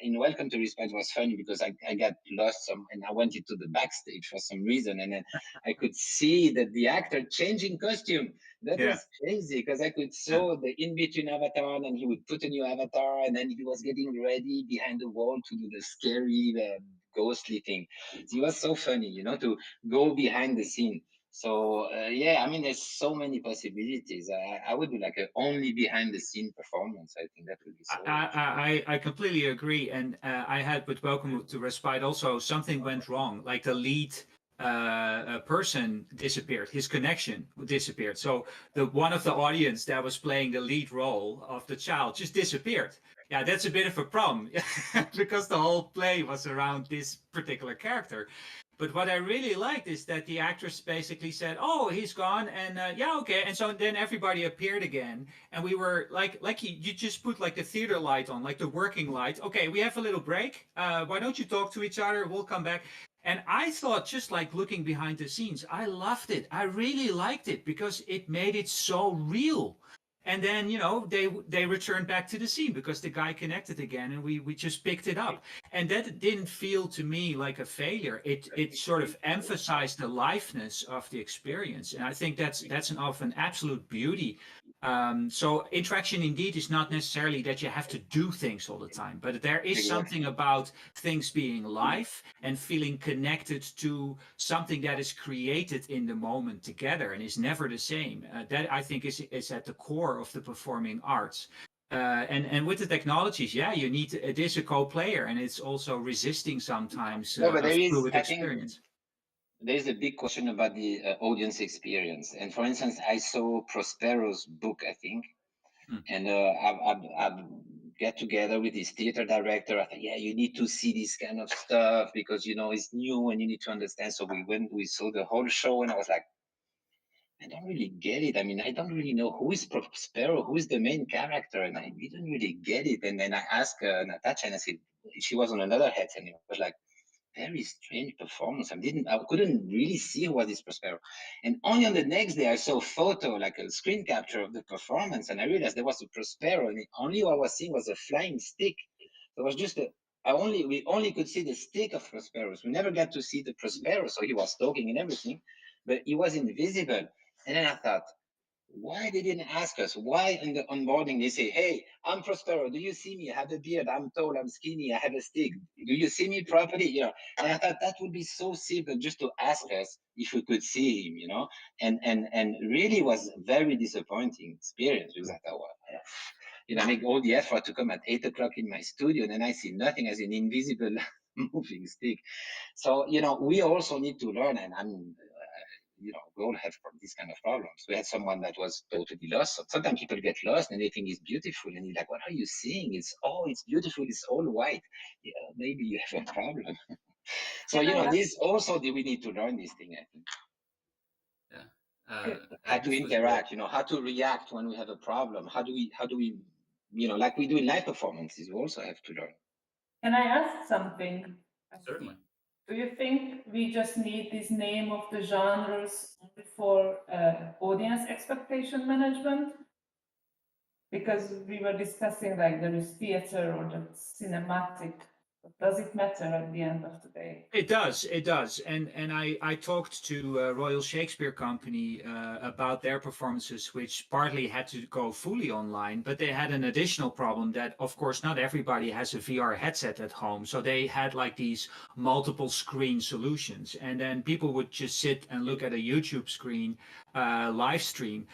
in Welcome to Respite was funny because I got lost and I went into the backstage for some reason, and then I could see that the actor changing costume. That was crazy, because I could saw the in-between avatar, and he would put a new avatar, and then he was getting ready behind the wall to do the scary ghostly thing. It was so funny, you know, to go behind the scene. So yeah, I mean, there's so many possibilities. I would do like a only behind the scene performance. I think that would be so. I completely agree, and I had with Welcome to Respite also something went wrong, like the lead person disappeared, his connection disappeared. So the one of the audience that was playing the lead role of the child just disappeared. Yeah, that's a bit of a problem because the whole play was around this particular character. But what I really liked is that the actress basically said, "Oh, he's gone," and yeah, okay. And so then everybody appeared again, and we were like you just put like the theater light on, like the working light. Okay, we have a little break. Why don't you talk to each other? We'll come back. And I thought, just like looking behind the scenes, I loved it. I really liked it because it made it so real. And then, you know, they returned back to the scene because the guy connected again, and we just picked it up. And that didn't feel to me like a failure. It sort of emphasized the liveness of the experience, and I think that's of an absolute beauty. So interaction indeed is not necessarily that you have to do things all the time, but there is something about things being live and feeling connected to something that is created in the moment together and is never the same. That I think is at the core of the performing arts. And with the technologies, yeah, you need it is a co-player, and it's also resisting sometimes No, but a there is, fluid I think, experience. there's a big question about the audience experience. And for instance, I saw Prospero's book, I think, and I've get together with his theater director. I thought, yeah, you need to see this kind of stuff because you know it's new and you need to understand. So we saw the whole show, and I was like, I don't really get it. I mean, I don't really know who is Prospero, who is the main character, and I didn't really get it. And then I asked Natasha, and I said she was on another head, and it was like very strange performance. I couldn't really see what is Prospero. And only on the next day I saw a photo, like a screen capture of the performance, and I realized there was a Prospero, and only what I was seeing was a flying stick. So it was just we only could see the stick of Prosperos. We never got to see the Prospero. So he was talking and everything, but he was invisible. And then I thought, why they didn't ask us? Why in the onboarding they say, "Hey, I'm Prospero. Do you see me? I have a beard. I'm tall. I'm skinny. I have a stick. Do you see me properly?" You know. And I thought that would be so simple just to ask us if we could see him. You know. And really was very disappointing experience because I thought, well, you know, I make all the effort to come at 8 o'clock in my studio, and then I see nothing as an invisible moving stick. So you know, we also need to learn, and I'm you know, we all have these kind of problems. We had someone that was totally lost. So sometimes people get lost and they think it's beautiful, and you're like, "What are you seeing? It's beautiful. It's all white." Yeah, maybe you have a problem. So you know, this also we need to learn this thing. I think. Yeah. How to interact, you know, how to react when we have a problem. How do we, you know, like we do in live performances, we also have to learn. Can I ask something? Certainly. Do you think we just need this name of the genres for audience expectation management? Because we were discussing like there is theater or the cinematic. Does it matter at the end of the day? It does, and I talked to Royal Shakespeare Company about their performances, which partly had to go fully online, but they had an additional problem that, of course, not everybody has a VR headset at home, so they had like these multiple screen solutions, and then people would just sit and look at a YouTube screen live stream.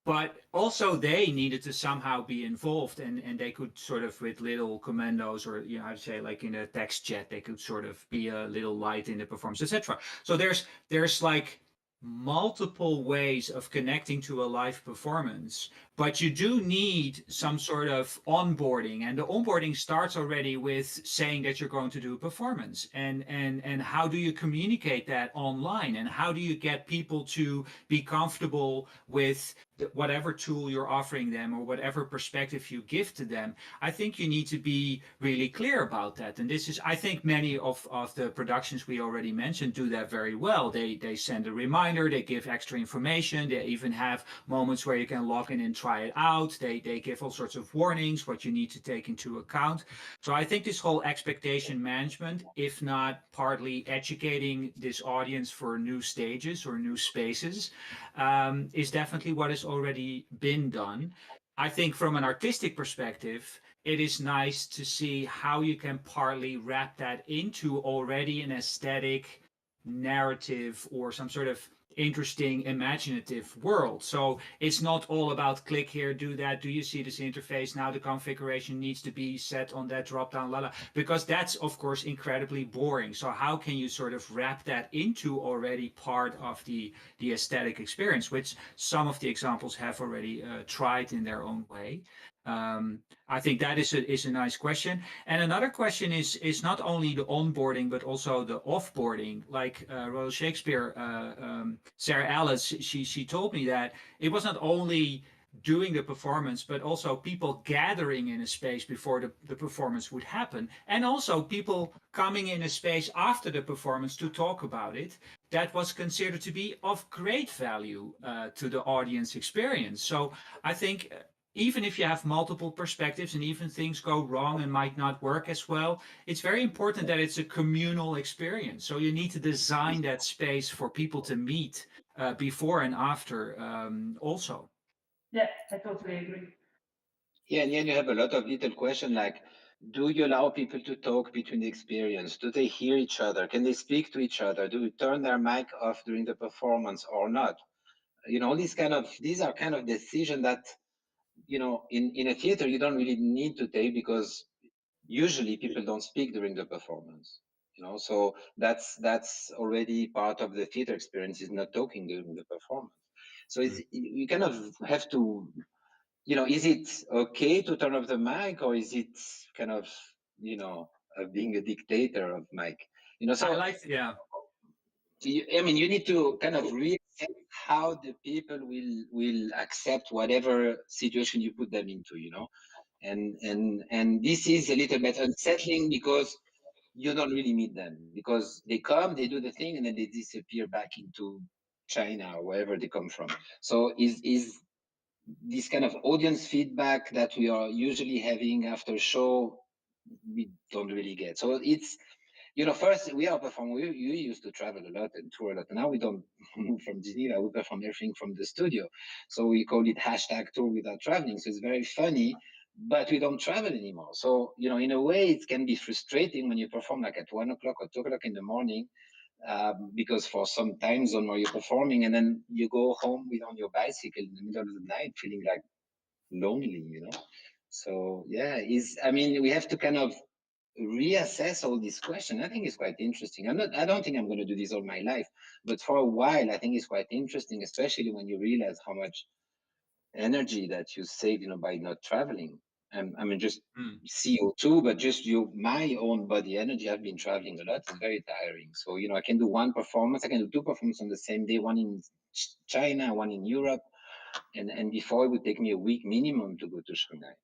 But also they needed to somehow be involved, and they could sort of with little commandos, or you know, I'd say like in a text chat, they could sort of be a little light in the performance, etc. So there's like multiple ways of connecting to a live performance, but you do need some sort of onboarding, and the onboarding starts already with saying that you're going to do a performance, and how do you communicate that online, and how do you get people to be comfortable with whatever tool you're offering them or whatever perspective you give to them. I think you need to be really clear about that. And this is, I think many of the productions we already mentioned do that very well. They send a reminder, they give extra information, they even have moments where you can log in and try it out. They give all sorts of warnings, what you need to take into account. So I think this whole expectation management, if not partly educating this audience for new stages or new spaces, is definitely what has already been done. I think from an artistic perspective, it is nice to see how you can partly wrap that into already an aesthetic narrative or some sort of interesting imaginative world. So it's not all about click here, do that, do you see this interface, now the configuration needs to be set on that drop down, because that's of course incredibly boring. So how can you sort of wrap that into already part of the aesthetic experience, which some of the examples have already tried in their own way. I think that is a nice question. And another question is not only the onboarding, but also the offboarding. Like Royal Shakespeare, Sarah Alice, she told me that it was not only doing the performance, but also people gathering in a space before the performance would happen. And also people coming in a space after the performance to talk about it. That was considered to be of great value to the audience experience. So I think even if you have multiple perspectives and even things go wrong and might not work as well, it's very important that it's a communal experience. So you need to design that space for people to meet before and after also. Yeah, I totally agree. Yeah, and then you have a lot of little questions like, do you allow people to talk between the experience? Do they hear each other? Can they speak to each other? Do you turn their mic off during the performance or not? All these are kind of decisions that, in a theater, you don't really need to take because usually people don't speak during the performance. So that's already part of the theater experience, is not talking during the performance. So you kind of have to, is it okay to turn off the mic, or is it kind of, being a dictator of mic? So I like, yeah. I mean, you need to kind of reassess how the people will accept whatever situation you put them into, and this is a little bit unsettling because you don't really meet them, because they come, they do the thing, and then they disappear back into China or wherever they come from. So is this kind of audience feedback that we are usually having after a show, we don't really get. So it's, first we are performing, we used to travel a lot and tour a lot. Now we don't move from Geneva, we perform everything from the studio. So we call it #tour without traveling. So it's very funny, but we don't travel anymore. So, in a way it can be frustrating when you perform like at 1 o'clock or 2 o'clock in the morning, because for some time zone where you're performing, and then you go home on your bicycle in the middle of the night feeling like lonely. So yeah, we have to kind of reassess all these questions. I think it's quite interesting. I don't think I'm going to do this all my life, but for a while I think it's quite interesting, especially when you realize how much energy that you save, by not traveling. Just CO2, but just my own body energy. I've been traveling a lot. It's very tiring. So, I can do one performance. I can do 2 performances on the same day, one in China, one in Europe. And before, it would take me a week minimum to go to Shanghai.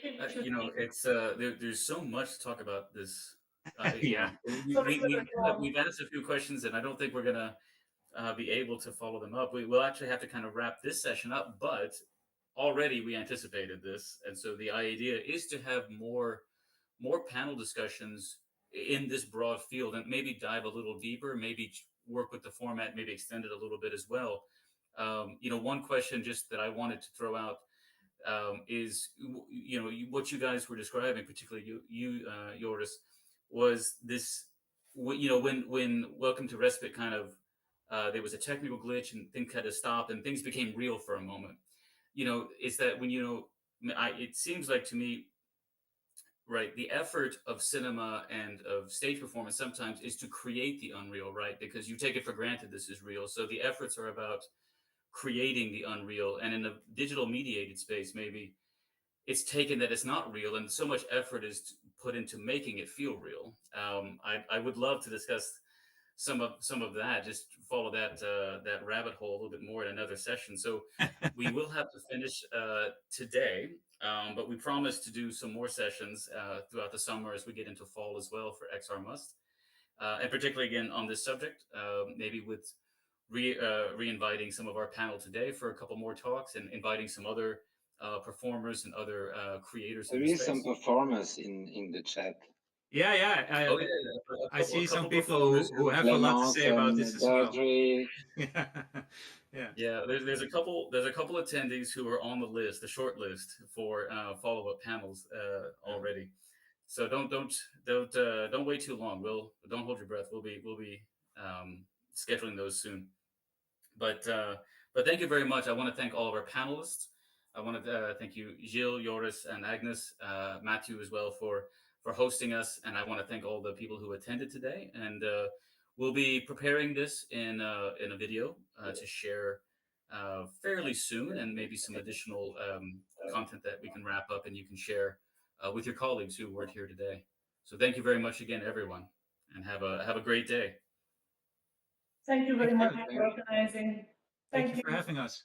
It's there's so much to talk about this. Yeah. We've asked a few questions, and I don't think we're gonna be able to follow them up. We will actually have to kind of wrap this session up, but already we anticipated this, and so the idea is to have more panel discussions in this broad field, and maybe dive a little deeper, maybe work with the format, maybe extend it a little bit as well. One question just that I wanted to throw out is, what you guys were describing, particularly you Joris, was this, when Welcome to Respite kind of, there was a technical glitch and things had to stop and things became real for a moment. Is that when, it seems like to me, right, the effort of cinema and of stage performance sometimes is to create the unreal, right? Because you take it for granted this is real. So the efforts are about creating the unreal. And in a digital mediated space, maybe it's taken that it's not real, and so much effort is put into making it feel real. I would love to discuss some of that, just follow that rabbit hole a little bit more in another session. So we will have to finish today, but we promise to do some more sessions throughout the summer as we get into fall as well for XR Must, and particularly again on this subject, maybe with re-inviting some of our panel today for a couple more talks, and inviting some other performers and other creators. There is some performers in the chat. Yeah. Oh yeah, I see some people performers who have a lot to say about this as well. Yeah. There's a couple attendees who are on the list, the short list for follow-up panels already. So don't wait too long. Don't hold your breath. We'll be scheduling those soon. But thank you very much. I want to thank all of our panelists. I want to thank you, Gilles, Joris, and Ágnes, Matthew as well for hosting us. And I want to thank all the people who attended today. And we'll be preparing this in a video to share fairly soon, and maybe some additional content that we can wrap up and you can share with your colleagues who weren't here today. So thank you very much again, everyone, and have a great day. Thank you very much for organizing. Thank you for having us.